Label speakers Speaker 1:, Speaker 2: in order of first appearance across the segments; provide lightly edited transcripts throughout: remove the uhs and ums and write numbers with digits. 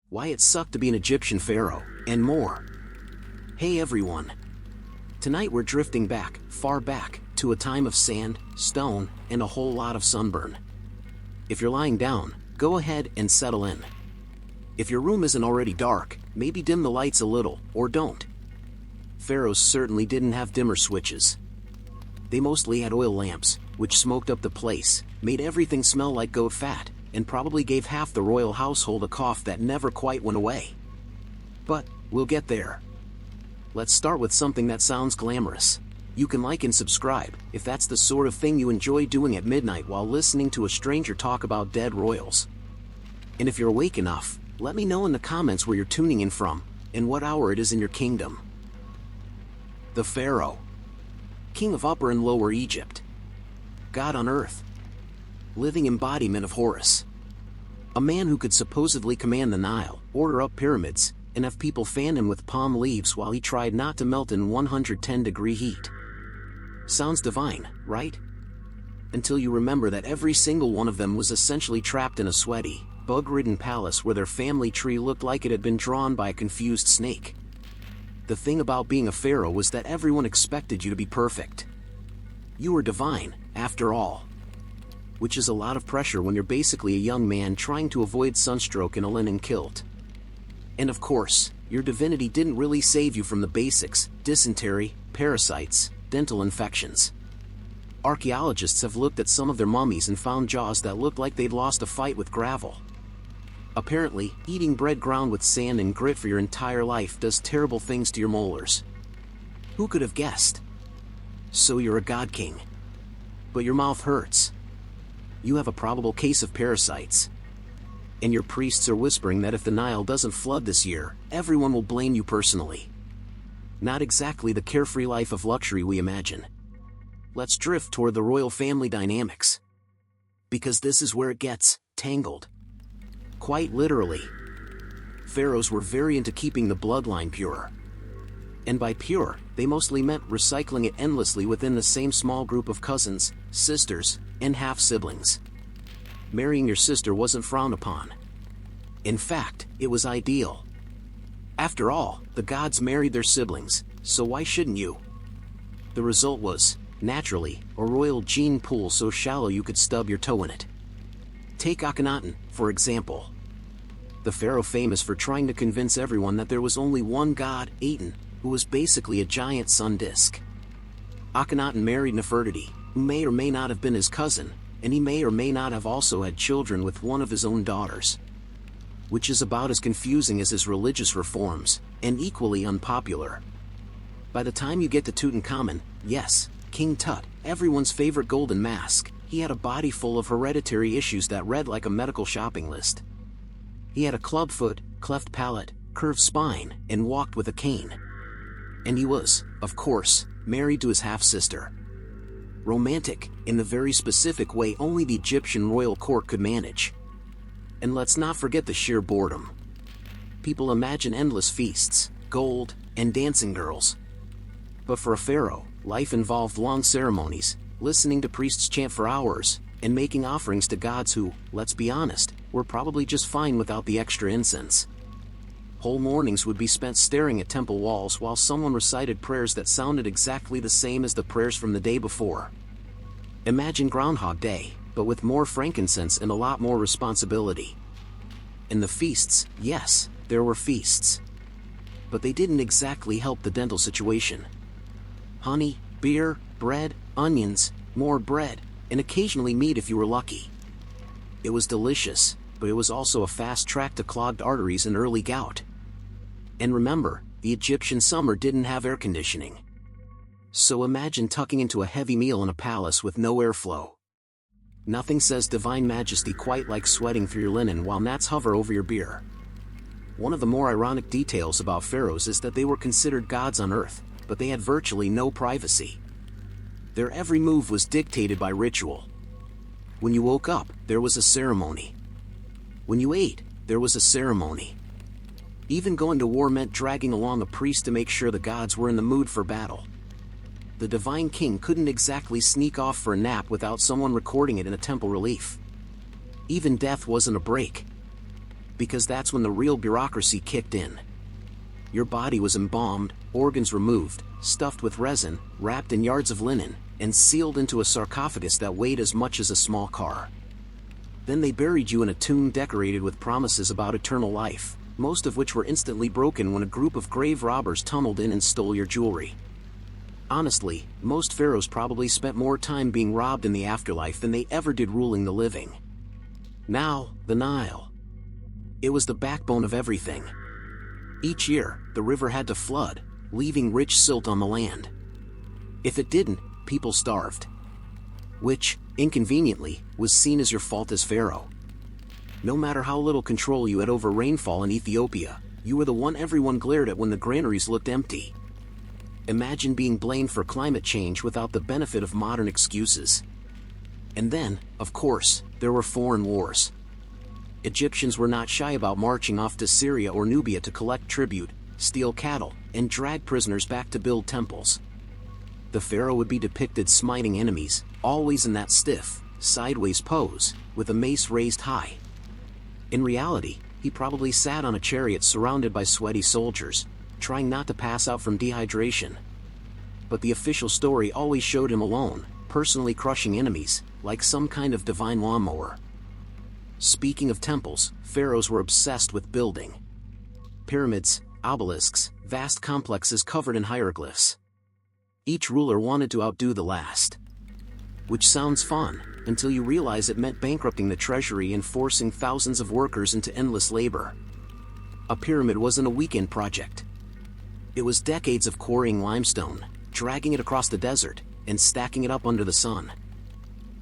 Speaker 1: why it sucked to be an Egyptian pharaoh, and more. Hey everyone! Tonight we're drifting back, far back, to a time of sand, stone, and a whole lot of sunburn. If you're lying down, go ahead and settle in. If your room isn't already dark, maybe dim the lights a little, or don't. Pharaohs certainly didn't have dimmer switches. They mostly had oil lamps, which smoked up the place, made everything smell like goat fat, and probably gave half the royal household a cough that never quite went away. But, we'll get there. Let's start with something that sounds glamorous. You can like and subscribe, if that's the sort of thing you enjoy doing at midnight while listening to a stranger talk about dead royals. And if you're awake enough, let me know in the comments where you're tuning in from, and what hour it is in your kingdom. The Pharaoh. King of Upper and Lower Egypt. God on earth. Living embodiment of Horus. A man who could supposedly command the Nile, order up pyramids, and have people fan him with palm leaves while he tried not to melt in 110-degree heat. Sounds divine, right? Until you remember that every single one of them was essentially trapped in a sweaty, bug-ridden palace where their family tree looked like it had been drawn by a confused snake. The thing about being a pharaoh was that everyone expected you to be perfect. You were divine, after all. Which is a lot of pressure when you're basically a young man trying to avoid sunstroke in a linen kilt. And of course, your divinity didn't really save you from the basics: dysentery, parasites, dental infections. Archaeologists have looked at some of their mummies and found jaws that looked like they'd lost a fight with gravel. Apparently, eating bread ground with sand and grit for your entire life does terrible things to your molars. Who could have guessed? So you're a god king. But your mouth hurts. You have a probable case of parasites. And your priests are whispering that if the Nile doesn't flood this year, everyone will blame you personally. Not exactly the carefree life of luxury we imagine. Let's drift toward the royal family dynamics. Because this is where it gets tangled. Quite literally. Pharaohs were very into keeping the bloodline pure. And by pure, they mostly meant recycling it endlessly within the same small group of cousins, sisters, and half-siblings. Marrying your sister wasn't frowned upon. In fact, it was ideal. After all, the gods married their siblings, so why shouldn't you? The result was, naturally, a royal gene pool so shallow you could stub your toe in it. Take Akhenaten, for example. The pharaoh famous for trying to convince everyone that there was only one god, Aten, who was basically a giant sun disk. Akhenaten married Nefertiti, who may or may not have been his cousin, and he may or may not have also had children with one of his own daughters. Which is about as confusing as his religious reforms, and equally unpopular. By the time you get to Tutankhamun, yes, King Tut, everyone's favorite golden mask, he had a body full of hereditary issues that read like a medical shopping list. He had a clubfoot, cleft palate, curved spine, and walked with a cane. And he was, of course, married to his half-sister. Romantic, in the very specific way only the Egyptian royal court could manage. And let's not forget the sheer boredom. People imagine endless feasts, gold, and dancing girls. But for a pharaoh, life involved long ceremonies, listening to priests chant for hours, and making offerings to gods who, let's be honest, were probably just fine without the extra incense. Whole mornings would be spent staring at temple walls while someone recited prayers that sounded exactly the same as the prayers from the day before. Imagine Groundhog Day, but with more frankincense and a lot more responsibility. And the feasts, yes, there were feasts. But they didn't exactly help the dental situation. Honey, beer, bread, onions, more bread, and occasionally meat if you were lucky. It was delicious, but it was also a fast track to clogged arteries and early gout. And remember, the Egyptian summer didn't have air conditioning. So imagine tucking into a heavy meal in a palace with no airflow. Nothing says divine majesty quite like sweating through your linen while gnats hover over your beer. One of the more ironic details about pharaohs is that they were considered gods on earth, but they had virtually no privacy. Their every move was dictated by ritual. When you woke up, there was a ceremony. When you ate, there was a ceremony. Even going to war meant dragging along a priest to make sure the gods were in the mood for battle. The divine king couldn't exactly sneak off for a nap without someone recording it in a temple relief. Even death wasn't a break. because that's when the real bureaucracy kicked in. Your body was embalmed, organs removed, stuffed with resin, wrapped in yards of linen, and sealed into a sarcophagus that weighed as much as a small car. Then they buried you in a tomb decorated with promises about eternal life, most of which were instantly broken when a group of grave robbers tumbled in and stole your jewelry. Honestly, most pharaohs probably spent more time being robbed in the afterlife than they ever did ruling the living. Now, the Nile. It was the backbone of everything. Each year, the river had to flood, leaving rich silt on the land. If it didn't, people starved. Which, inconveniently, was seen as your fault as pharaoh. No matter how little control you had over rainfall in Ethiopia, you were the one everyone glared at when the granaries looked empty. Imagine being blamed for climate change without the benefit of modern excuses. And then, of course, there were foreign wars. Egyptians were not shy about marching off to Syria or Nubia to collect tribute, steal cattle, and drag prisoners back to build temples. The pharaoh would be depicted smiting enemies, always in that stiff, sideways pose, with a mace raised high. In reality, he probably sat on a chariot surrounded by sweaty soldiers, trying not to pass out from dehydration. But the official story always showed him alone, personally crushing enemies, like some kind of divine lawnmower. Speaking of temples, pharaohs were obsessed with building. Pyramids, obelisks, vast complexes covered in hieroglyphs. Each ruler wanted to outdo the last. Which sounds fun, until you realize it meant bankrupting the treasury and forcing thousands of workers into endless labor. A pyramid wasn't a weekend project. It was decades of quarrying limestone, dragging it across the desert, and stacking it up under the sun.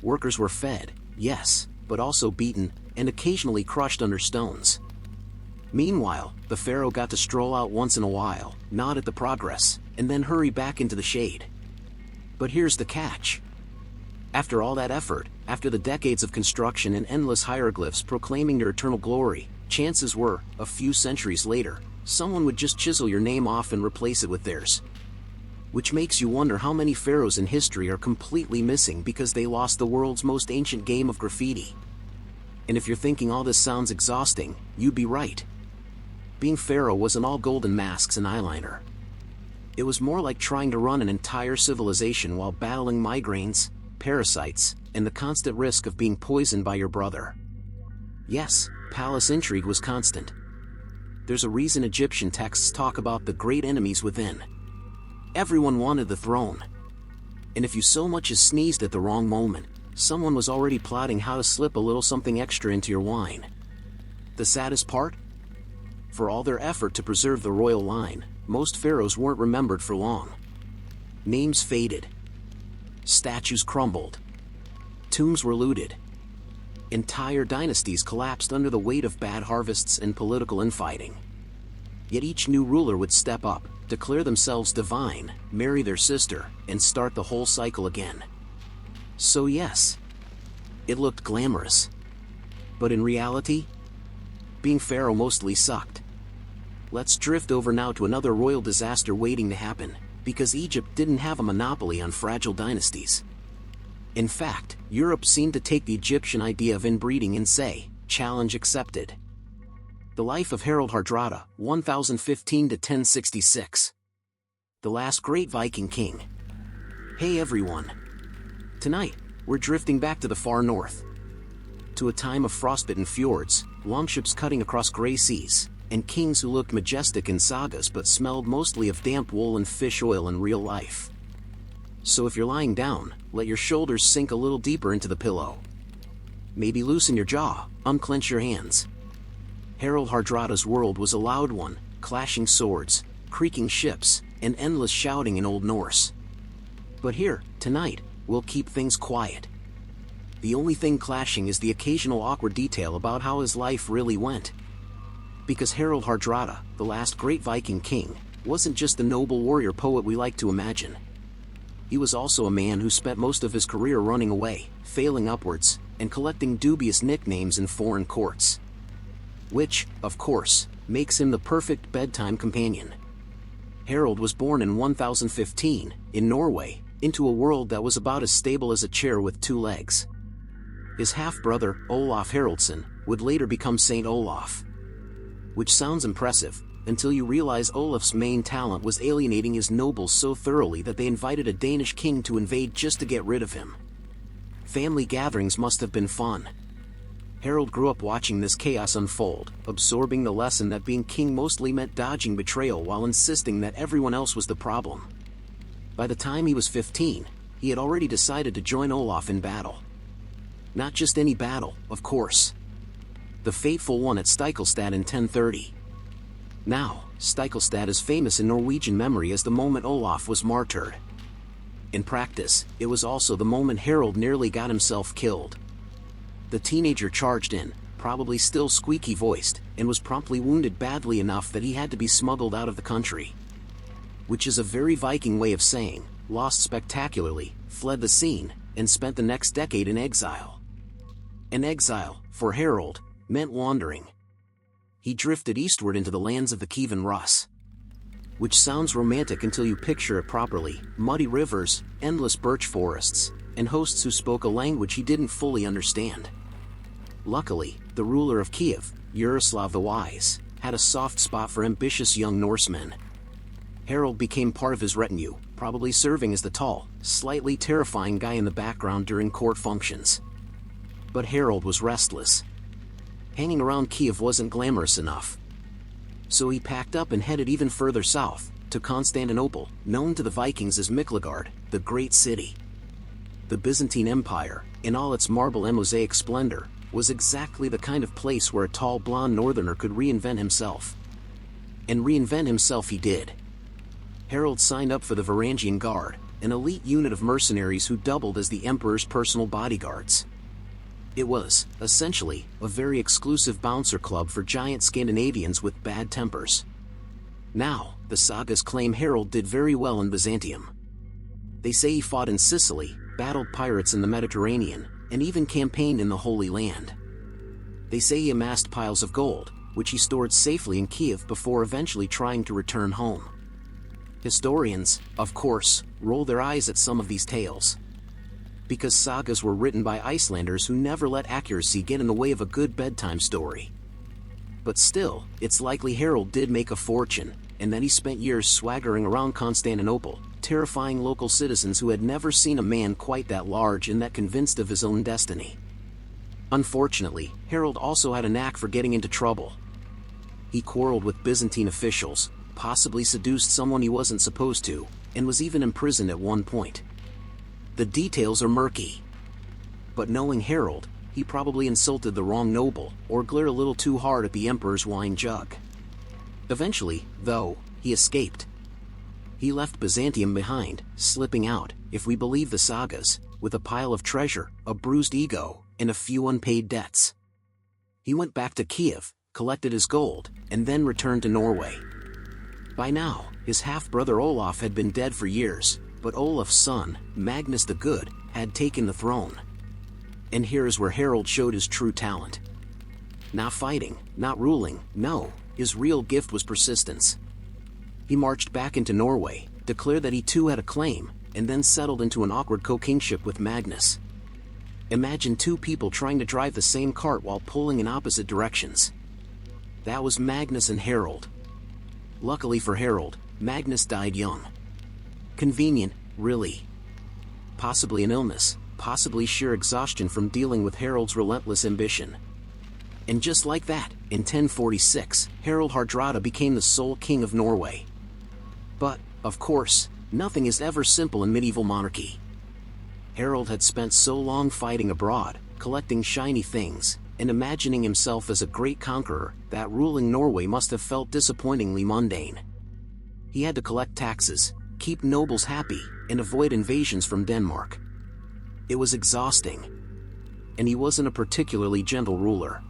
Speaker 1: Workers were fed, yes, but also beaten, and occasionally crushed under stones. Meanwhile, the pharaoh got to stroll out once in a while, nod at the progress, and then hurry back into the shade. But here's the catch. After all that effort, after the decades of construction and endless hieroglyphs proclaiming your eternal glory, chances were, a few centuries later, someone would just chisel your name off and replace it with theirs. Which makes you wonder how many pharaohs in history are completely missing because they lost the world's most ancient game of graffiti. And if you're thinking all this sounds exhausting, you'd be right. Being pharaoh wasn't all golden masks and eyeliner. It was more like trying to run an entire civilization while battling migraines, parasites, and the constant risk of being poisoned by your brother. Yes, palace intrigue was constant. There's a reason Egyptian texts talk about the great enemies within. Everyone wanted the throne. And if you so much as sneezed at the wrong moment, someone was already plotting how to slip a little something extra into your wine. The saddest part? For all their effort to preserve the royal line, most pharaohs weren't remembered for long. Names faded. Statues crumbled. Tombs were looted. Entire dynasties collapsed under the weight of bad harvests and political infighting. Yet each new ruler would step up, declare themselves divine, marry their sister, and start the whole cycle again. So yes, it looked glamorous. But in reality, being pharaoh mostly sucked. Let's drift over now to another royal disaster waiting to happen, because Egypt didn't have a monopoly on fragile dynasties. In fact, Europe seemed to take the Egyptian idea of inbreeding and say, challenge accepted. The life of Harold Hardrada, 1015 to 1066. The last great Viking king. Hey everyone. Tonight, we're drifting back to the far north. To a time of frostbitten fjords, longships cutting across gray seas, and kings who looked majestic in sagas but smelled mostly of damp wool and fish oil in real life. So if you're lying down, let your shoulders sink a little deeper into the pillow. Maybe loosen your jaw, unclench your hands. Harold Hardrada's world was a loud one, clashing swords, creaking ships, and endless shouting in Old Norse. But here, tonight, we'll keep things quiet. The only thing clashing is the occasional awkward detail about how his life really went. Because Harold Hardrada, the last great Viking king, wasn't just the noble warrior poet we like to imagine. He was also a man who spent most of his career running away, failing upwards, and collecting dubious nicknames in foreign courts. Which, of course, makes him the perfect bedtime companion. Harold was born in 1015, in Norway, into a world that was about as stable as a chair with two legs. His half-brother, Olaf Haraldsson, would later become Saint Olaf. which sounds impressive, until you realize Olaf's main talent was alienating his nobles so thoroughly that they invited a Danish king to invade just to get rid of him. Family gatherings must have been fun. Harold grew up watching this chaos unfold, absorbing the lesson that being king mostly meant dodging betrayal while insisting that everyone else was the problem. By the time he was 15, he had already decided to join Olaf in battle. Not just any battle, of course. The fateful one at Stiklestad in 1030. Now, Stiklestad is famous in Norwegian memory as the moment Olaf was martyred. In practice, it was also the moment Harold nearly got himself killed. The teenager charged in, probably still squeaky-voiced, and was promptly wounded badly enough that he had to be smuggled out of the country. Which is a very Viking way of saying, lost spectacularly, fled the scene, and spent the next decade in exile. And exile, for Harold, meant wandering. He drifted eastward into the lands of the Kievan Rus. Which sounds romantic until you picture it properly: muddy rivers, endless birch forests, and hosts who spoke a language he didn't fully understand. Luckily, the ruler of Kiev, Yaroslav the Wise, had a soft spot for ambitious young Norsemen. Harold became part of his retinue, probably serving as the tall, slightly terrifying guy in the background during court functions. But Harold was restless. Hanging around Kiev wasn't glamorous enough. So he packed up and headed even further south, to Constantinople, known to the Vikings as Miklagard, the Great City. The Byzantine Empire, in all its marble and mosaic splendor, was exactly the kind of place where a tall blonde northerner could reinvent himself. And reinvent himself he did. Harold signed up for the Varangian Guard, an elite unit of mercenaries who doubled as the emperor's personal bodyguards. It was, essentially, a very exclusive bouncer club for giant Scandinavians with bad tempers. Now, the sagas claim Harold did very well in Byzantium. They say he fought in Sicily, battled pirates in the Mediterranean, and even campaigned in the Holy Land. They say he amassed piles of gold, which he stored safely in Kiev before eventually trying to return home. Historians, of course, roll their eyes at some of these tales. Because sagas were written by Icelanders who never let accuracy get in the way of a good bedtime story. But still, it's likely Harold did make a fortune, and then he spent years swaggering around Constantinople, terrifying local citizens who had never seen a man quite that large and that convinced of his own destiny. Unfortunately, Harold also had a knack for getting into trouble. He quarreled with Byzantine officials, possibly seduced someone he wasn't supposed to, and was even imprisoned at one point. The details are murky. But knowing Harold, he probably insulted the wrong noble, or glared a little too hard at the emperor's wine jug. Eventually, though, he escaped. He left Byzantium behind, slipping out, if we believe the sagas, with a pile of treasure, a bruised ego, and a few unpaid debts. He went back to Kiev, collected his gold, and then returned to Norway. By now, his half-brother Olaf had been dead for years, but Olaf's son, Magnus the Good, had taken the throne. And here is where Harold showed his true talent. Not fighting, not ruling, no, his real gift was persistence. He marched back into Norway, declared that he too had a claim, and then settled into an awkward co-kingship with Magnus. Imagine two people trying to drive the same cart while pulling in opposite directions. That was Magnus and Harold. Luckily for Harold, Magnus died young. Convenient, really. Possibly an illness, possibly sheer exhaustion from dealing with Harold's relentless ambition. And just like that, in 1046, Harald Hardrada became the sole king of Norway. But, of course, nothing is ever simple in medieval monarchy. Harold had spent so long fighting abroad, collecting shiny things, and imagining himself as a great conqueror, that ruling Norway must have felt disappointingly mundane. He had to collect taxes, keep nobles happy, and avoid invasions from Denmark. It was exhausting. And he wasn't a particularly gentle ruler.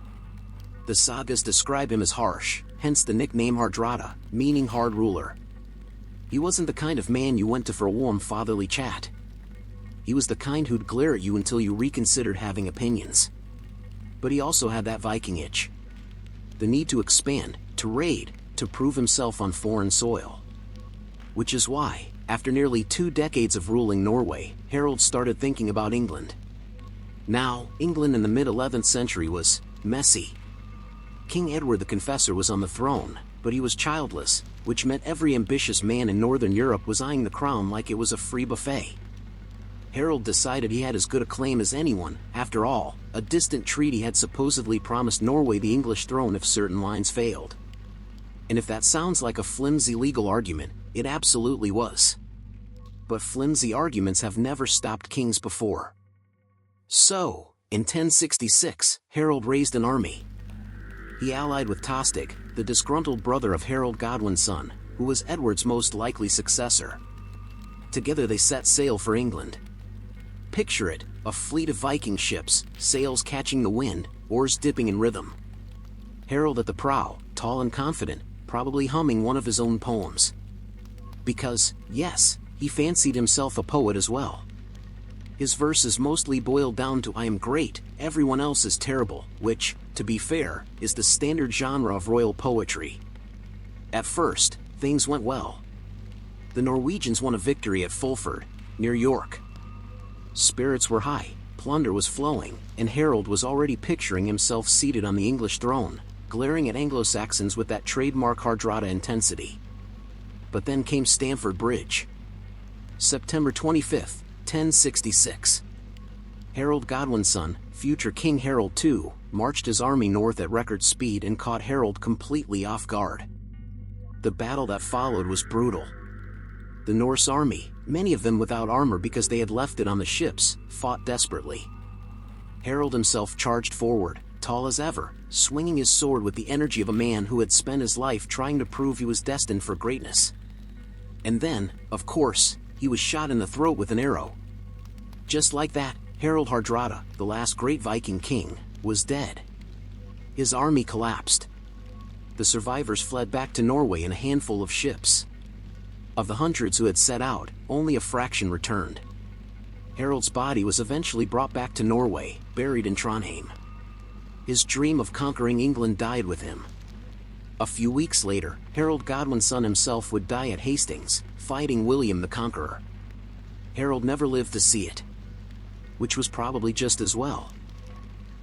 Speaker 1: The sagas describe him as harsh, hence the nickname Hardrada, meaning hard ruler. He wasn't the kind of man you went to for a warm fatherly chat. He was the kind who'd glare at you until you reconsidered having opinions. But he also had that Viking itch. The need to expand, to raid, to prove himself on foreign soil. Which is why, after nearly 2 decades of ruling Norway, Harold started thinking about England. Now, England in the mid-11th century was messy. King Edward the Confessor was on the throne, but he was childless, which meant every ambitious man in Northern Europe was eyeing the crown like it was a free buffet. Harold decided he had as good a claim as anyone. After all, a distant treaty had supposedly promised Norway the English throne if certain lines failed. And if that sounds like a flimsy legal argument, it absolutely was. But flimsy arguments have never stopped kings before. So, in 1066, Harold raised an army. He allied with Tostig, the disgruntled brother of Harold Godwin's son, who was Edward's most likely successor. Together they set sail for England. Picture it, a fleet of Viking ships, sails catching the wind, oars dipping in rhythm. Harold at the prow, tall and confident, probably humming one of his own poems. Because, yes, he fancied himself a poet as well. His verses mostly boiled down to "I am great, everyone else is terrible," which, to be fair, is the standard genre of royal poetry. At first, things went well. The Norwegians won a victory at Fulford, near York. Spirits were high, plunder was flowing, and Harold was already picturing himself seated on the English throne, glaring at Anglo-Saxons with that trademark Hardrada intensity. But then came Stamford Bridge. September 25th, 1066. Harold Godwin's son, future King Harold II, marched his army north at record speed and caught Harold completely off guard. The battle that followed was brutal. The Norse army, many of them without armor because they had left it on the ships, fought desperately. Harold himself charged forward, tall as ever, swinging his sword with the energy of a man who had spent his life trying to prove he was destined for greatness. And then, of course, he was shot in the throat with an arrow. Just like that, Harold Hardrada, the last great Viking king, was dead. His army collapsed. The survivors fled back to Norway in a handful of ships. Of the hundreds who had set out, only a fraction returned. Harold's body was eventually brought back to Norway, buried in Trondheim. His dream of conquering England died with him. A few weeks later, Harold Godwin's son himself would die at Hastings, fighting William the Conqueror. Harold never lived to see it. Which was probably just as well.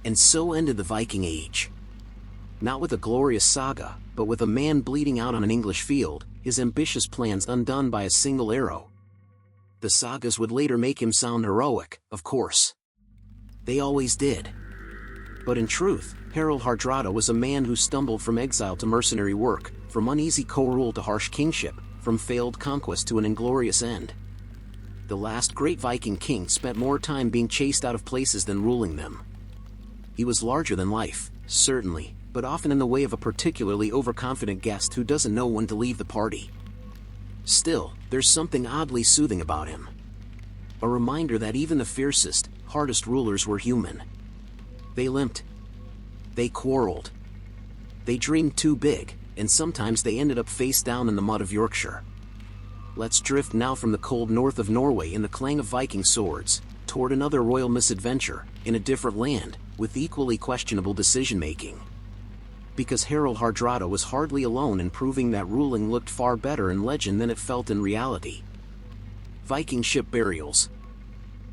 Speaker 1: And so ended the Viking Age. Not with a glorious saga, but with a man bleeding out on an English field, his ambitious plans undone by a single arrow. The sagas would later make him sound heroic, of course. They always did. But in truth, Harold Hardrada was a man who stumbled from exile to mercenary work, from uneasy co-rule to harsh kingship, from failed conquest to an inglorious end. The last great Viking king spent more time being chased out of places than ruling them. He was larger than life, certainly, but often in the way of a particularly overconfident guest who doesn't know when to leave the party. Still, there's something oddly soothing about him. A reminder that even the fiercest, hardest rulers were human. They limped. They quarreled. They dreamed too big, and sometimes they ended up face down in the mud of Yorkshire. Let's drift now from the cold north of Norway and the clang of Viking swords, toward another royal misadventure, in a different land, with equally questionable decision-making. Because Harold Hardrada was hardly alone in proving that ruling looked far better in legend than it felt in reality. Viking ship burials.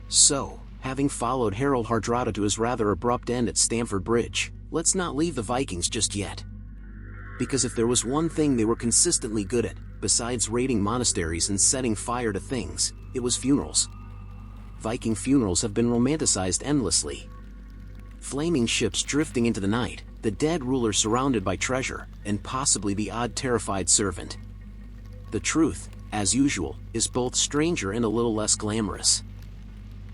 Speaker 1: So, having followed Harold Hardrada to his rather abrupt end at Stamford Bridge, let's not leave the Vikings just yet. Because if there was one thing they were consistently good at, besides raiding monasteries and setting fire to things, it was funerals. Viking funerals have been romanticized endlessly. Flaming ships drifting into the night, the dead ruler surrounded by treasure, and possibly the odd terrified servant. The truth, as usual, is both stranger and a little less glamorous.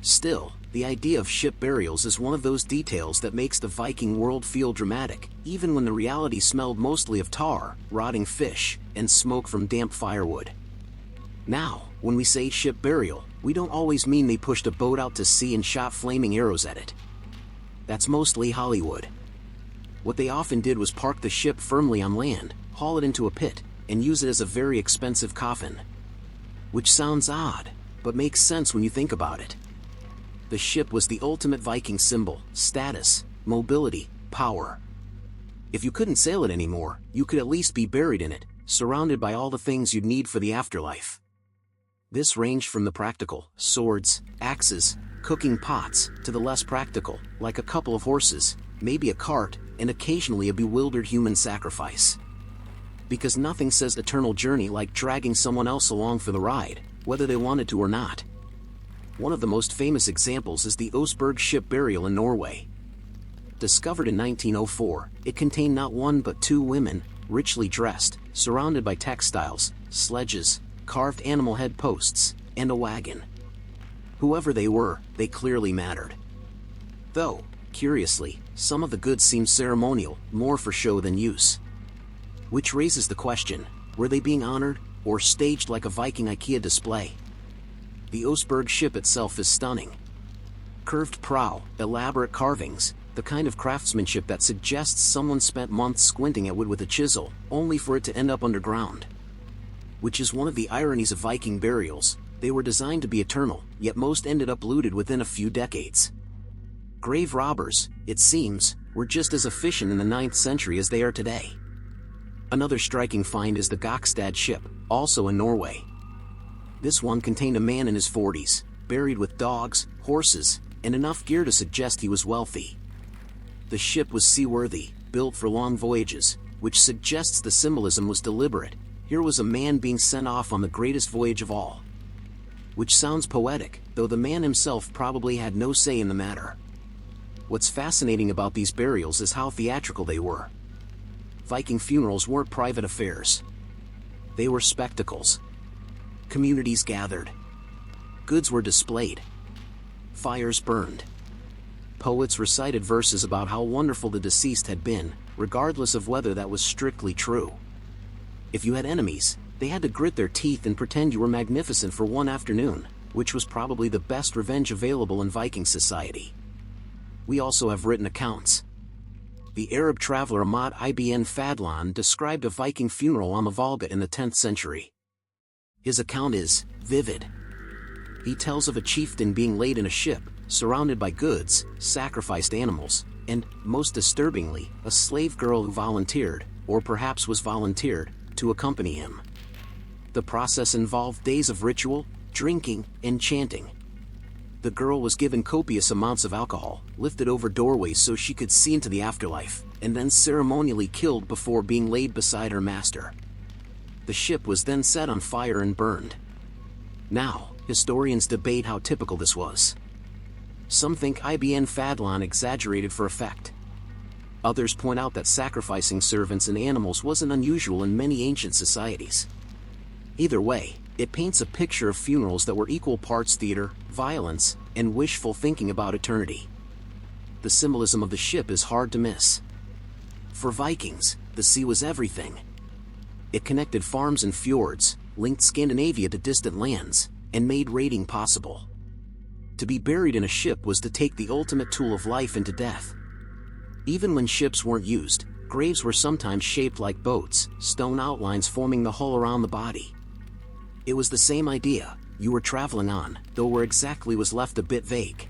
Speaker 1: Still, the idea of ship burials is one of those details that makes the Viking world feel dramatic, even when the reality smelled mostly of tar, rotting fish, and smoke from damp firewood. Now, when we say ship burial, we don't always mean they pushed a boat out to sea and shot flaming arrows at it. That's mostly Hollywood. What they often did was park the ship firmly on land, haul it into a pit, and use it as a very expensive coffin. Which sounds odd, but makes sense when you think about it. The ship was the ultimate Viking symbol: status, mobility, power. If you couldn't sail it anymore, you could at least be buried in it, surrounded by all the things you'd need for the afterlife. This ranged from the practical, swords, axes, cooking pots, to the less practical, like a couple of horses, maybe a cart, and occasionally a bewildered human sacrifice. Because nothing says eternal journey like dragging someone else along for the ride, whether they wanted to or not. One of the most famous examples is the Oseberg ship burial in Norway. Discovered in 1904, it contained not one but two women, richly dressed, surrounded by textiles, sledges, carved animal head posts, and a wagon. Whoever they were, they clearly mattered. Though, curiously, some of the goods seem ceremonial, more for show than use. Which raises the question, were they being honored, or staged like a Viking IKEA display? The Oseberg ship itself is stunning. Curved prow, elaborate carvings, the kind of craftsmanship that suggests someone spent months squinting at wood with a chisel, only for it to end up underground. Which is one of the ironies of Viking burials, they were designed to be eternal, yet most ended up looted within a few decades. Grave robbers, it seems, were just as efficient in the 9th century as they are today. Another striking find is the Gokstad ship, also in Norway. This one contained a man in his 40s, buried with dogs, horses, and enough gear to suggest he was wealthy. The ship was seaworthy, built for long voyages, which suggests the symbolism was deliberate. Here was a man being sent off on the greatest voyage of all. Which sounds poetic, though the man himself probably had no say in the matter. What's fascinating about these burials is how theatrical they were. Viking funerals weren't private affairs. They were spectacles. Communities gathered. Goods were displayed. Fires burned. Poets recited verses about how wonderful the deceased had been, regardless of whether that was strictly true. If you had enemies, they had to grit their teeth and pretend you were magnificent for one afternoon, which was probably the best revenge available in Viking society. We also have written accounts. The Arab traveler Ahmad ibn Fadlan described a Viking funeral on the Volga in the 10th century. His account is vivid. He tells of a chieftain being laid in a ship, surrounded by goods, sacrificed animals, and, most disturbingly, a slave girl who volunteered, or perhaps was volunteered, to accompany him. The process involved days of ritual, drinking, and chanting. The girl was given copious amounts of alcohol, lifted over doorways so she could see into the afterlife, and then ceremonially killed before being laid beside her master. The ship was then set on fire and burned. Now, historians debate how typical this was. Some think Ibn Fadlan exaggerated for effect. Others point out that sacrificing servants and animals wasn't unusual in many ancient societies. Either way, it paints a picture of funerals that were equal parts theater, violence, and wishful thinking about eternity. The symbolism of the ship is hard to miss. For Vikings, the sea was everything. It connected farms and fjords, linked Scandinavia to distant lands, and made raiding possible. To be buried in a ship was to take the ultimate tool of life into death. Even when ships weren't used, graves were sometimes shaped like boats, stone outlines forming the hull around the body. It was the same idea, you were traveling on, though where exactly was left a bit vague.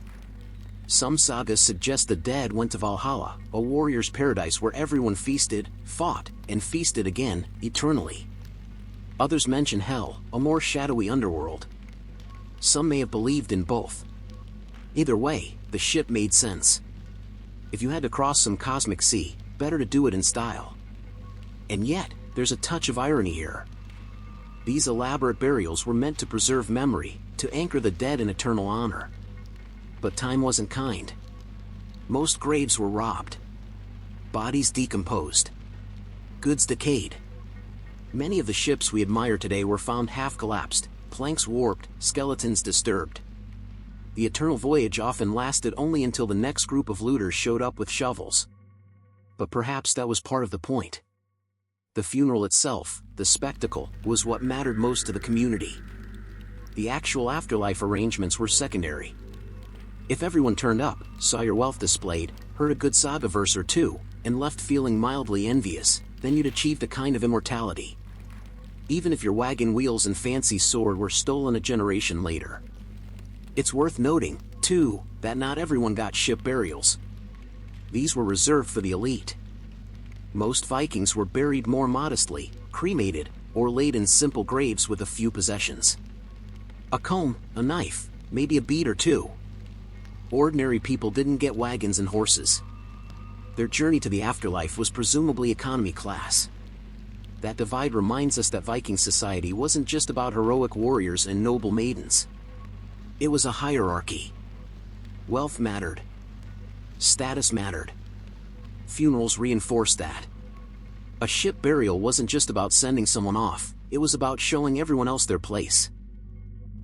Speaker 1: Some sagas suggest the dead went to Valhalla, a warrior's paradise where everyone feasted, fought, and feasted again, eternally. Others mention hell, a more shadowy underworld. Some may have believed in both. Either way, the ship made sense. If you had to cross some cosmic sea, better to do it in style. And yet, there's a touch of irony here. These elaborate burials were meant to preserve memory, to anchor the dead in eternal honor. But time wasn't kind. Most graves were robbed. Bodies decomposed. Goods decayed. Many of the ships we admire today were found half-collapsed, planks warped, skeletons disturbed. The eternal voyage often lasted only until the next group of looters showed up with shovels. But perhaps that was part of the point. The funeral itself, the spectacle, was what mattered most to the community. The actual afterlife arrangements were secondary. If everyone turned up, saw your wealth displayed, heard a good saga verse or two, and left feeling mildly envious, then you'd achieved a kind of immortality. Even if your wagon wheels and fancy sword were stolen a generation later. It's worth noting, too, that not everyone got ship burials. These were reserved for the elite. Most Vikings were buried more modestly, cremated, or laid in simple graves with a few possessions. A comb, a knife, maybe a bead or two. Ordinary people didn't get wagons and horses. Their journey to the afterlife was presumably economy class. That divide reminds us that Viking society wasn't just about heroic warriors and noble maidens. It was a hierarchy. Wealth mattered. Status mattered. Funerals reinforced that. A ship burial wasn't just about sending someone off, it was about showing everyone else their place.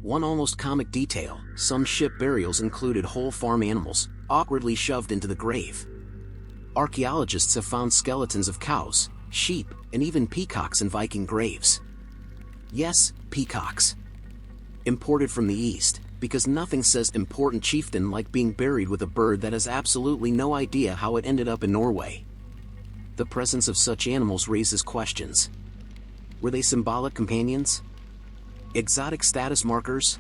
Speaker 1: One almost comic detail, some ship burials included whole farm animals, awkwardly shoved into the grave. Archaeologists have found skeletons of cows, sheep, and even peacocks in Viking graves. Yes, peacocks. Imported from the East, because nothing says important chieftain like being buried with a bird that has absolutely no idea how it ended up in Norway. The presence of such animals raises questions. Were they symbolic companions? Exotic status markers?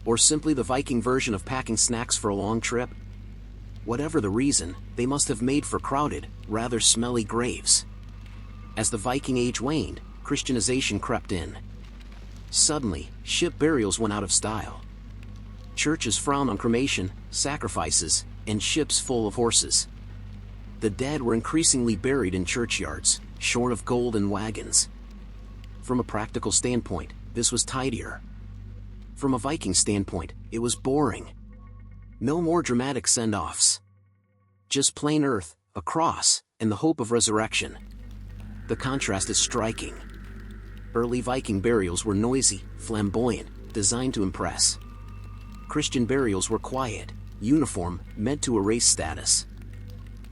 Speaker 1: Or simply the Viking version of packing snacks for a long trip? Whatever the reason, they must have made for crowded, rather smelly graves. As the Viking age waned, Christianization crept in. Suddenly, ship burials went out of style. Churches frowned on cremation, sacrifices, and ships full of horses. The dead were increasingly buried in churchyards, shorn of gold and wagons. From a practical standpoint, this was tidier. From a Viking standpoint, it was boring. No more dramatic send-offs. Just plain earth, a cross, and the hope of resurrection. The contrast is striking. Early Viking burials were noisy, flamboyant, designed to impress. Christian burials were quiet, uniform, meant to erase status.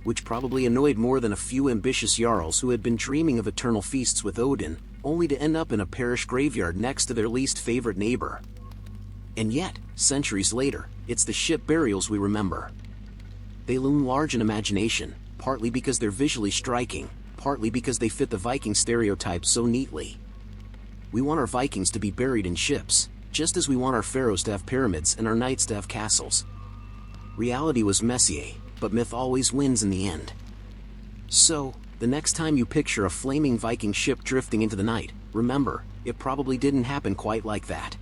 Speaker 1: Which probably annoyed more than a few ambitious jarls who had been dreaming of eternal feasts with Odin, only to end up in a parish graveyard next to their least favorite neighbor. And yet, centuries later, it's the ship burials we remember. They loom large in imagination, partly because they're visually striking, partly because they fit the Viking stereotype so neatly. We want our Vikings to be buried in ships, just as we want our pharaohs to have pyramids and our knights to have castles. Reality was Messier, but myth always wins in the end. So, the next time you picture a flaming Viking ship drifting into the night, remember, it probably didn't happen quite like that.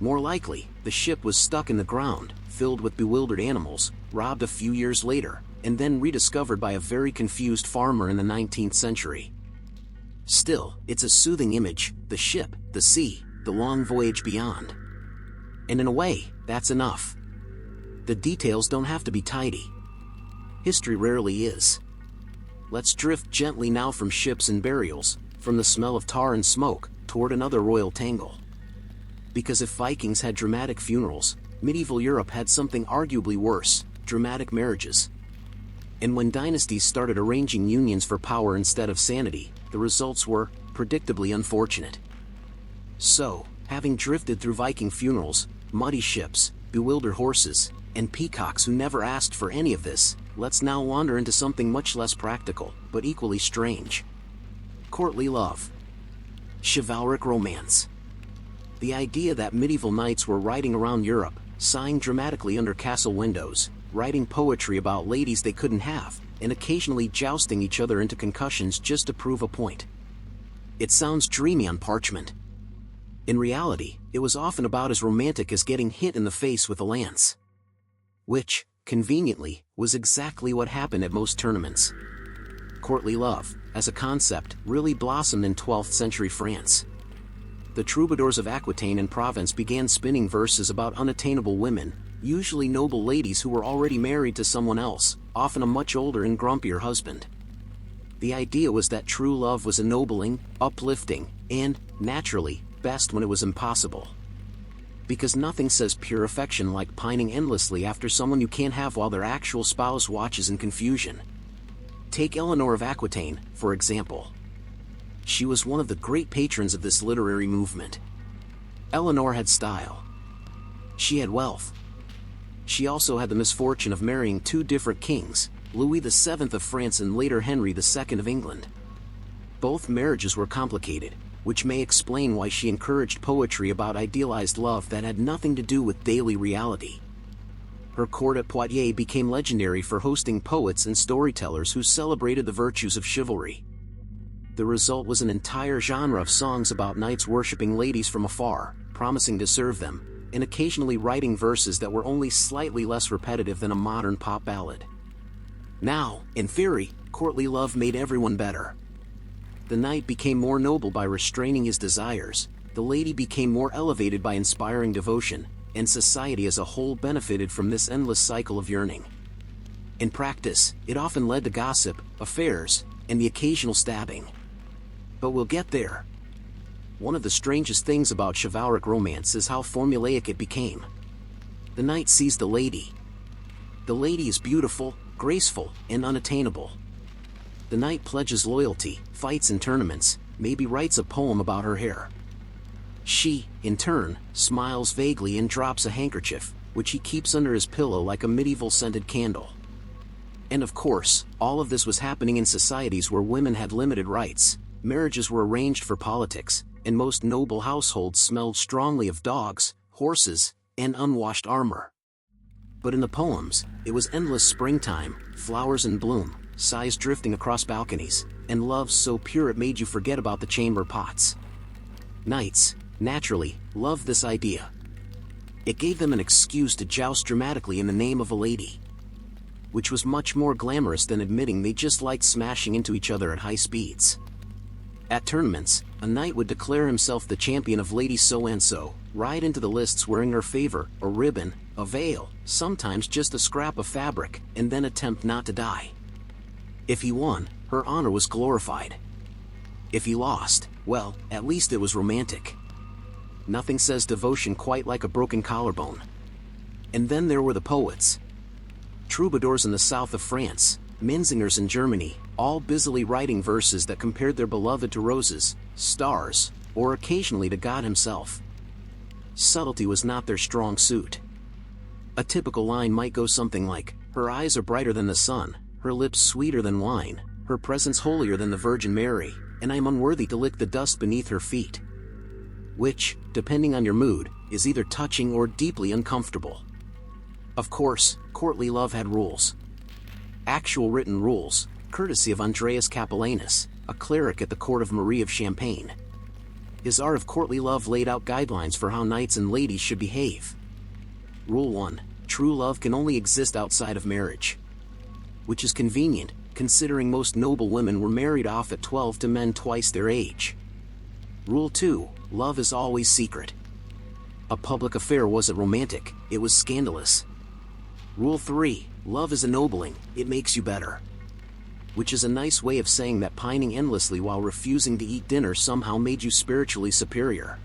Speaker 1: More likely, the ship was stuck in the ground, filled with bewildered animals, robbed a few years later, and then rediscovered by a very confused farmer in the 19th century. Still, it's a soothing image, the ship, the sea, the long voyage beyond. And in a way, that's enough. The details don't have to be tidy. History rarely is. Let's drift gently now from ships and burials, from the smell of tar and smoke, toward another royal tangle. Because if Vikings had dramatic funerals, medieval Europe had something arguably worse, dramatic marriages. And when dynasties started arranging unions for power instead of sanity, the results were, predictably, unfortunate. So, having drifted through Viking funerals, muddy ships, bewildered horses, and peacocks who never asked for any of this, let's now wander into something much less practical, but equally strange. Courtly love. Chivalric romance. The idea that medieval knights were riding around Europe, sighing dramatically under castle windows, writing poetry about ladies they couldn't have, and occasionally jousting each other into concussions just to prove a point. It sounds dreamy on parchment. In reality, it was often about as romantic as getting hit in the face with a lance. Which, conveniently, was exactly what happened at most tournaments. Courtly love, as a concept, really blossomed in 12th century France. The troubadours of Aquitaine and Provence began spinning verses about unattainable women, usually noble ladies who were already married to someone else, often a much older and grumpier husband. The idea was that true love was ennobling, uplifting, and, naturally, best when it was impossible. Because nothing says pure affection like pining endlessly after someone you can't have while their actual spouse watches in confusion. Take Eleanor of Aquitaine, for example. She was one of the great patrons of this literary movement. Eleanor had style. She had wealth. She also had the misfortune of marrying two different kings, Louis VII of France and later Henry II of England. Both marriages were complicated, which may explain why she encouraged poetry about idealized love that had nothing to do with daily reality. Her court at Poitiers became legendary for hosting poets and storytellers who celebrated the virtues of chivalry. The result was an entire genre of songs about knights worshipping ladies from afar, promising to serve them, and occasionally writing verses that were only slightly less repetitive than a modern pop ballad. Now, in theory, courtly love made everyone better. The knight became more noble by restraining his desires, the lady became more elevated by inspiring devotion, and society as a whole benefited from this endless cycle of yearning. In practice, it often led to gossip, affairs, and the occasional stabbing. But we'll get there. One of the strangest things about chivalric romance is how formulaic it became. The knight sees the lady. The lady is beautiful, graceful, and unattainable. The knight pledges loyalty, fights in tournaments, maybe writes a poem about her hair. She, in turn, smiles vaguely and drops a handkerchief, which he keeps under his pillow like a medieval scented candle. And of course, all of this was happening in societies where women had limited rights, marriages were arranged for politics, and most noble households smelled strongly of dogs, horses, and unwashed armor. But in the poems, it was endless springtime, flowers in bloom, sighs drifting across balconies, and love so pure it made you forget about the chamber pots. Knights, naturally, loved this idea. It gave them an excuse to joust dramatically in the name of a lady, which was much more glamorous than admitting they just liked smashing into each other at high speeds. At tournaments, a knight would declare himself the champion of Lady So-and-so, ride into the lists wearing her favor, a ribbon, a veil, sometimes just a scrap of fabric, and then attempt not to die. If he won, her honor was glorified. If he lost, well, at least it was romantic. Nothing says devotion quite like a broken collarbone. And then there were the poets. Troubadours in the south of France, minzingers in Germany, all busily writing verses that compared their beloved to roses, stars, or occasionally to God himself. Subtlety was not their strong suit. A typical line might go something like, "Her eyes are brighter than the sun, her lips sweeter than wine, her presence holier than the Virgin Mary, and I am unworthy to lick the dust beneath her feet." Which, depending on your mood, is either touching or deeply uncomfortable. Of course, courtly love had rules. Actual written rules, courtesy of Andreas Capellanus, a cleric at the court of Marie of Champagne. His art of courtly love laid out guidelines for how knights and ladies should behave. Rule 1. True love can only exist outside of marriage. Which is convenient, considering most noble women were married off at 12 to men twice their age. Rule 2. Love is always secret. A public affair wasn't romantic, it was scandalous. Rule 3. Love is ennobling, it makes you better. Which is a nice way of saying that pining endlessly while refusing to eat dinner somehow made you spiritually superior.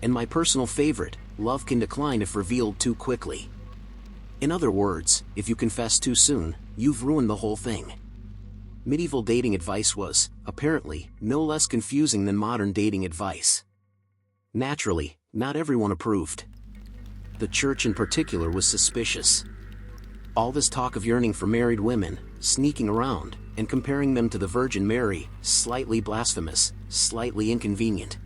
Speaker 1: And my personal favorite, love can decline if revealed too quickly. In other words, if you confess too soon, you've ruined the whole thing. Medieval dating advice was, apparently, no less confusing than modern dating advice. Naturally, not everyone approved. The church in particular was suspicious. All this talk of yearning for married women, sneaking around, and comparing them to the Virgin Mary, slightly blasphemous, slightly inconvenient.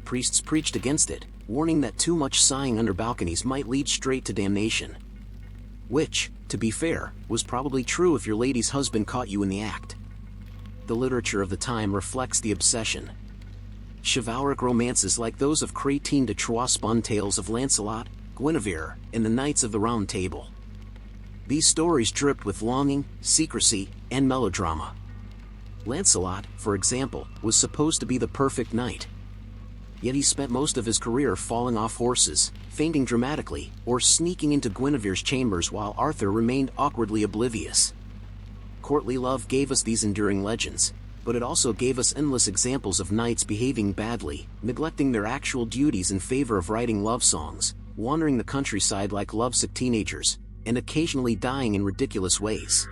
Speaker 1: Priests preached against it, warning that too much sighing under balconies might lead straight to damnation. Which, to be fair, was probably true if your lady's husband caught you in the act. The literature of the time reflects the obsession. Chivalric romances like those of Crétin de Troyes spun tales of Lancelot, Guinevere, and the Knights of the Round Table. These stories dripped with longing, secrecy, and melodrama. Lancelot, for example, was supposed to be the perfect knight. Yet he spent most of his career falling off horses, fainting dramatically, or sneaking into Guinevere's chambers while Arthur remained awkwardly oblivious. Courtly love gave us these enduring legends, but it also gave us endless examples of knights behaving badly, neglecting their actual duties in favor of writing love songs, wandering the countryside like lovesick teenagers, and occasionally dying in ridiculous ways.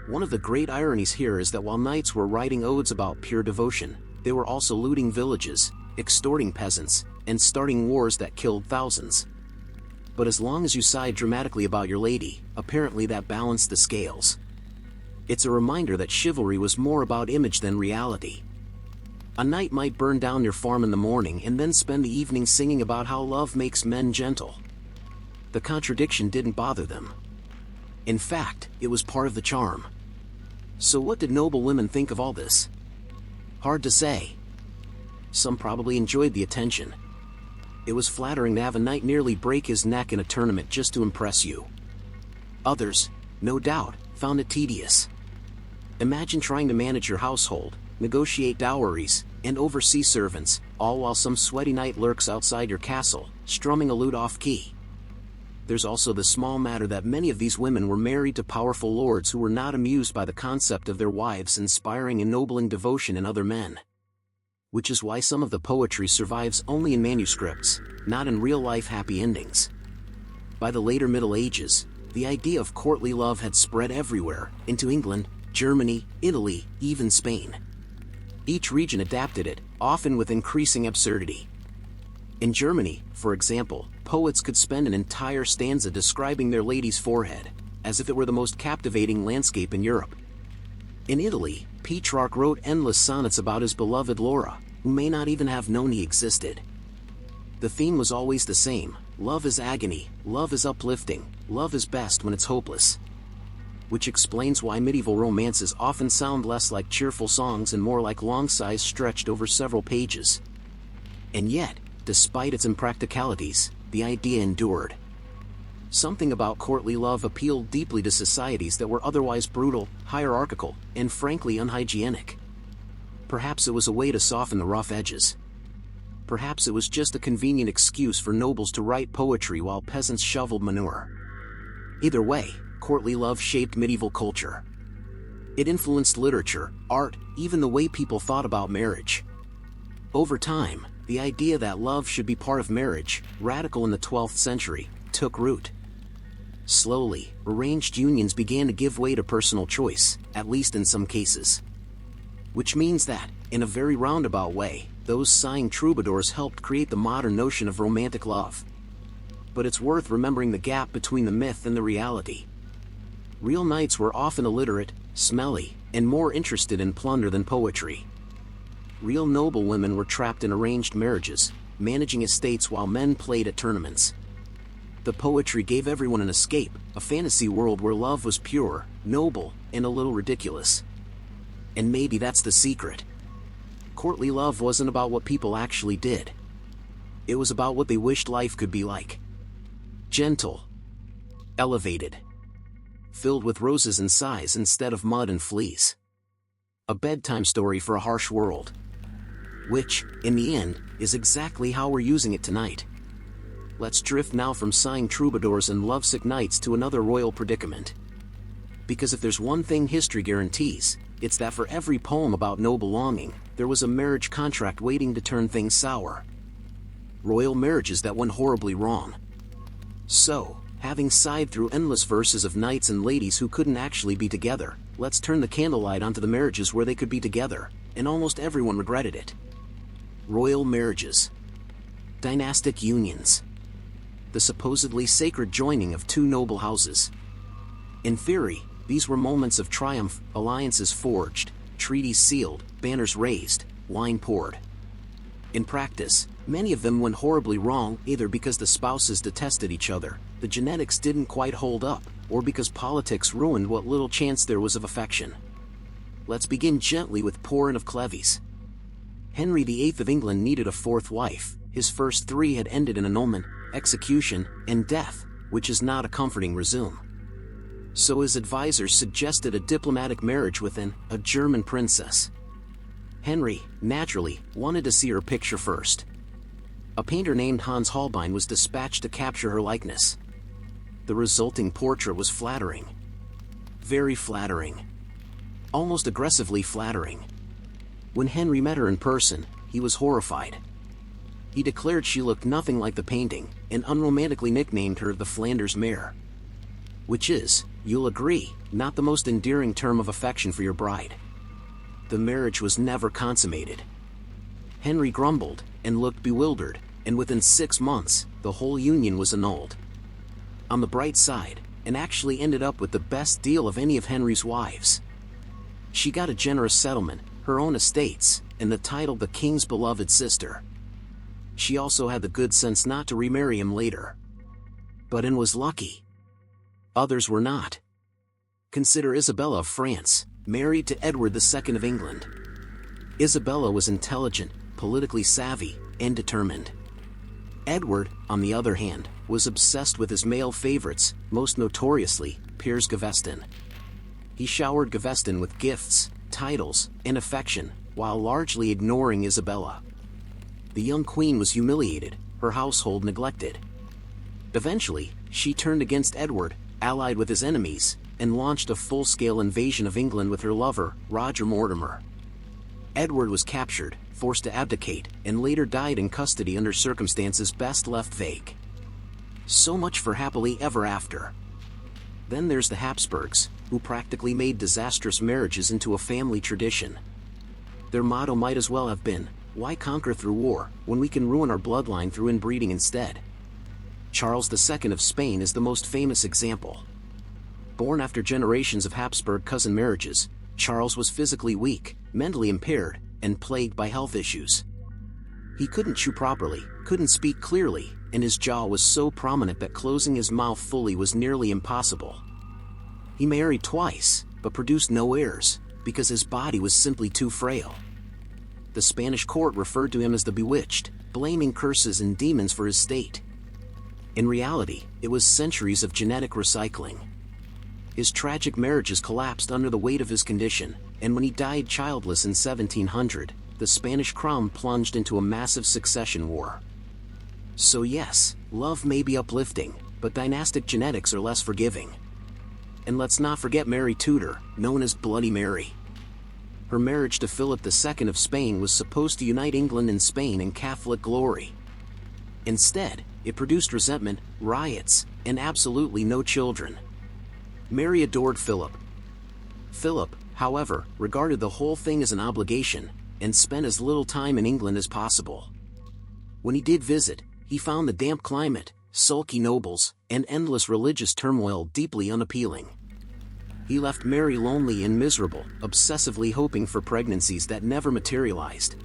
Speaker 1: One of the great ironies here is that while knights were writing odes about pure devotion, they were also looting villages, extorting peasants, and starting wars that killed thousands. But as long as you sighed dramatically about your lady, apparently that balanced the scales. It's a reminder that chivalry was more about image than reality. A knight might burn down your farm in the morning and then spend the evening singing about how love makes men gentle. The contradiction didn't bother them. In fact, it was part of the charm. So what did noble women think of all this? Hard to say. Some probably enjoyed the attention. It was flattering to have a knight nearly break his neck in a tournament just to impress you. Others, no doubt, found it tedious. Imagine trying to manage your household, negotiate dowries, and oversee servants, all while some sweaty knight lurks outside your castle, strumming a lute off-key. There's also the small matter that many of these women were married to powerful lords who were not amused by the concept of their wives inspiring ennobling devotion in other men. Which is why some of the poetry survives only in manuscripts, not in real-life happy endings. By the later Middle Ages, the idea of courtly love had spread everywhere, into England, Germany, Italy, even Spain. Each region adapted it, often with increasing absurdity. In Germany, for example, poets could spend an entire stanza describing their lady's forehead, as if it were the most captivating landscape in Europe. In Italy, Petrarch wrote endless sonnets about his beloved Laura, who may not even have known he existed. The theme was always the same: love is agony, love is uplifting, love is best when it's hopeless. Which explains why medieval romances often sound less like cheerful songs and more like long sighs stretched over several pages. And yet, despite its impracticalities, the idea endured. Something about courtly love appealed deeply to societies that were otherwise brutal, hierarchical, and frankly unhygienic. Perhaps it was a way to soften the rough edges. Perhaps it was just a convenient excuse for nobles to write poetry while peasants shoveled manure. Either way, courtly love shaped medieval culture. It influenced literature, art, even the way people thought about marriage. Over time, the idea that love should be part of marriage, radical in the 12th century, took root. Slowly, arranged unions began to give way to personal choice, at least in some cases. Which means that, in a very roundabout way, those sighing troubadours helped create the modern notion of romantic love. But it's worth remembering the gap between the myth and the reality. Real knights were often illiterate, smelly, and more interested in plunder than poetry. Real noblewomen were trapped in arranged marriages, managing estates while men played at tournaments. The poetry gave everyone an escape, a fantasy world where love was pure, noble, and a little ridiculous. And maybe that's the secret. Courtly love wasn't about what people actually did. It was about what they wished life could be like. Gentle. Elevated. Filled with roses and sighs instead of mud and fleas. A bedtime story for a harsh world. Which, in the end, is exactly how we're using it tonight. Let's drift now from sighing troubadours and lovesick knights to another royal predicament. Because if there's one thing history guarantees, it's that for every poem about noble longing, there was a marriage contract waiting to turn things sour. Royal marriages that went horribly wrong. So, having sighed through endless verses of knights and ladies who couldn't actually be together, let's turn the candlelight onto the marriages where they could be together, and almost everyone regretted it. Royal marriages. Dynastic unions. The supposedly sacred joining of two noble houses. In theory, these were moments of triumph, alliances forged, treaties sealed, banners raised, wine poured. In practice, many of them went horribly wrong, either because the spouses detested each other, the genetics didn't quite hold up, or because politics ruined what little chance there was of affection. Let's begin gently with Poor and of Cleves. Henry VIII of England needed a fourth wife. His first three had ended in annulment, execution, and death, which is not a comforting resume. So his advisors suggested a diplomatic marriage with a German princess. Henry, naturally, wanted to see her picture first. A painter named Hans Holbein was dispatched to capture her likeness. The resulting portrait was flattering. Very flattering. Almost aggressively flattering. When Henry met her in person, he was horrified. He declared she looked nothing like the painting, and unromantically nicknamed her the Flanders mare. Which is, you'll agree, not the most endearing term of affection for your bride. The marriage was never consummated. Henry grumbled, and looked bewildered, and within 6 months, the whole union was annulled. On the bright side, and actually ended up with the best deal of any of Henry's wives. She got a generous settlement, her own estates, and the title the king's beloved sister. She also had the good sense not to remarry him later. But Anne was lucky. Others were not. Consider Isabella of France, married to Edward II of England. Isabella was intelligent, politically savvy, and determined. Edward, on the other hand, was obsessed with his male favorites, most notoriously, Piers Gaveston. He showered Gaveston with gifts, titles, and affection, while largely ignoring Isabella. The young queen was humiliated, her household neglected. Eventually, she turned against Edward, allied with his enemies, and launched a full-scale invasion of England with her lover, Roger Mortimer. Edward was captured, forced to abdicate, and later died in custody under circumstances best left vague. So much for happily ever after. Then there's the Habsburgs, who practically made disastrous marriages into a family tradition. Their motto might as well have been, "Why conquer through war, when we can ruin our bloodline through inbreeding instead?" Charles II of Spain is the most famous example. Born after generations of Habsburg cousin marriages, Charles was physically weak, mentally impaired, and plagued by health issues. He couldn't chew properly, couldn't speak clearly, and his jaw was so prominent that closing his mouth fully was nearly impossible. He married twice, but produced no heirs, because his body was simply too frail. The Spanish court referred to him as the Bewitched, blaming curses and demons for his state. In reality, it was centuries of genetic recycling. His tragic marriages collapsed under the weight of his condition, and when he died childless in 1700, the Spanish crown plunged into a massive succession war. So yes, love may be uplifting, but dynastic genetics are less forgiving. And let's not forget Mary Tudor, known as Bloody Mary. Her marriage to Philip II of Spain was supposed to unite England and Spain in Catholic glory. Instead, it produced resentment, riots, and absolutely no children. Mary adored Philip. Philip, however, regarded the whole thing as an obligation, and spent as little time in England as possible. When he did visit, he found the damp climate, sulky nobles, and endless religious turmoil deeply unappealing. He left Mary lonely and miserable, obsessively hoping for pregnancies that never materialized.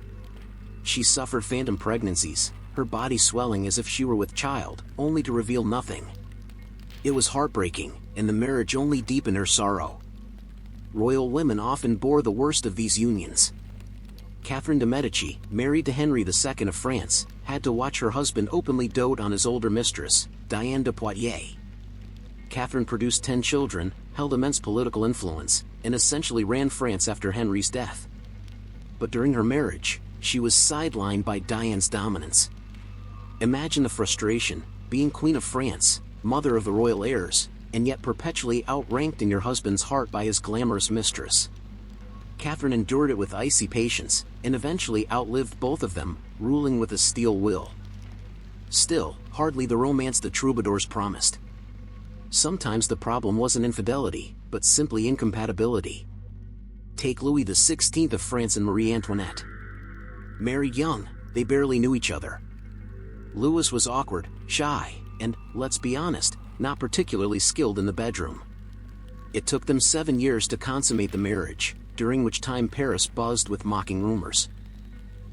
Speaker 1: She suffered phantom pregnancies, her body swelling as if she were with child, only to reveal nothing. It was heartbreaking, and the marriage only deepened her sorrow. Royal women often bore the worst of these unions. Catherine de' Medici, married to Henry II of France, had to watch her husband openly dote on his older mistress, Diane de Poitiers. Catherine produced 10 children, held immense political influence, and essentially ran France after Henry's death. But during her marriage, she was sidelined by Diane's dominance. Imagine the frustration, being Queen of France, mother of the royal heirs, and yet perpetually outranked in your husband's heart by his glamorous mistress. Catherine endured it with icy patience, and eventually outlived both of them, ruling with a steel will. Still, hardly the romance the troubadours promised. Sometimes the problem wasn't infidelity, but simply incompatibility. Take Louis XVI of France and Marie Antoinette. Married young, they barely knew each other. Louis was awkward, shy, and, let's be honest, not particularly skilled in the bedroom. It took them 7 years to consummate the marriage, during which time Paris buzzed with mocking rumors.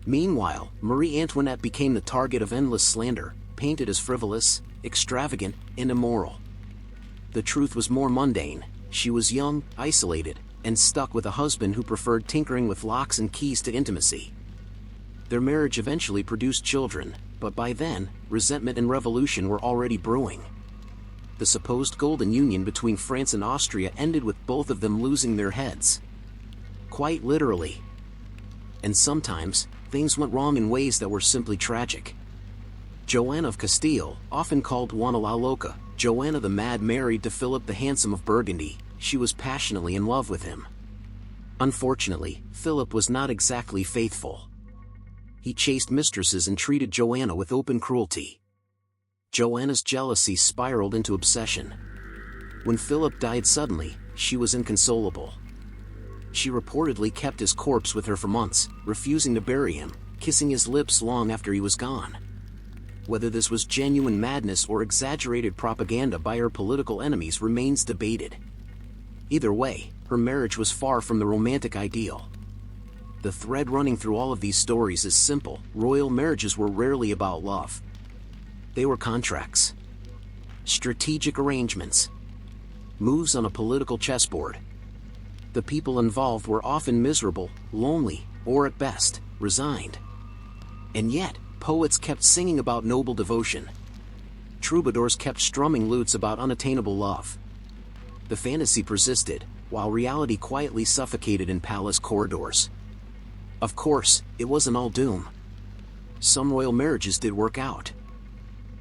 Speaker 1: Meanwhile, Marie Antoinette became the target of endless slander, painted as frivolous, extravagant, and immoral. The truth was more mundane. She was young, isolated, and stuck with a husband who preferred tinkering with locks and keys to intimacy. Their marriage eventually produced children, but by then, resentment and revolution were already brewing. The supposed golden union between France and Austria ended with both of them losing their heads. Quite literally. And sometimes, things went wrong in ways that were simply tragic. Joanna of Castile, often called Juana la Loca, Joanna the Mad, married to Philip the Handsome of Burgundy. She was passionately in love with him. Unfortunately, Philip was not exactly faithful. He chased mistresses and treated Joanna with open cruelty. Joanna's jealousy spiraled into obsession. When Philip died suddenly, she was inconsolable. She reportedly kept his corpse with her for months, refusing to bury him, kissing his lips long after he was gone. Whether this was genuine madness or exaggerated propaganda by her political enemies remains debated. Either way, her marriage was far from the romantic ideal. The thread running through all of these stories is simple: royal marriages were rarely about love. They were contracts. Strategic arrangements. Moves on a political chessboard. The people involved were often miserable, lonely, or at best, resigned. And yet, poets kept singing about noble devotion. Troubadours kept strumming lutes about unattainable love. the fantasy persisted, while reality quietly suffocated in palace corridors. Of course, it wasn't all doom. Some royal marriages did work out.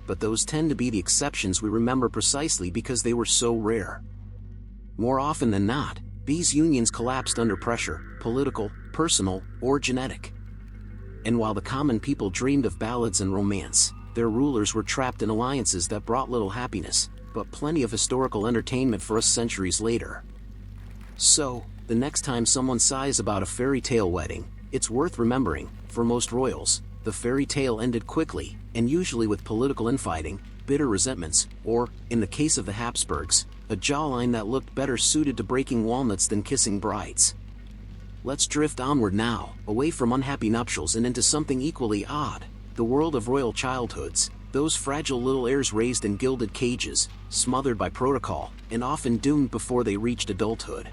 Speaker 1: But those tend to be the exceptions we remember precisely because they were so rare. More often than not, these unions collapsed under pressure, political, personal, or genetic. And while the common people dreamed of ballads and romance, their rulers were trapped in alliances that brought little happiness, but plenty of historical entertainment for us centuries later. So, the next time someone sighs about a fairy tale wedding, it's worth remembering, for most royals, the fairy tale ended quickly, and usually with political infighting, bitter resentments, or, in the case of the Habsburgs, a jawline that looked better suited to breaking walnuts than kissing brides. Let's drift onward now, away from unhappy nuptials and into something equally odd, the world of royal childhoods, those fragile little heirs raised in gilded cages, smothered by protocol, and often doomed before they reached adulthood.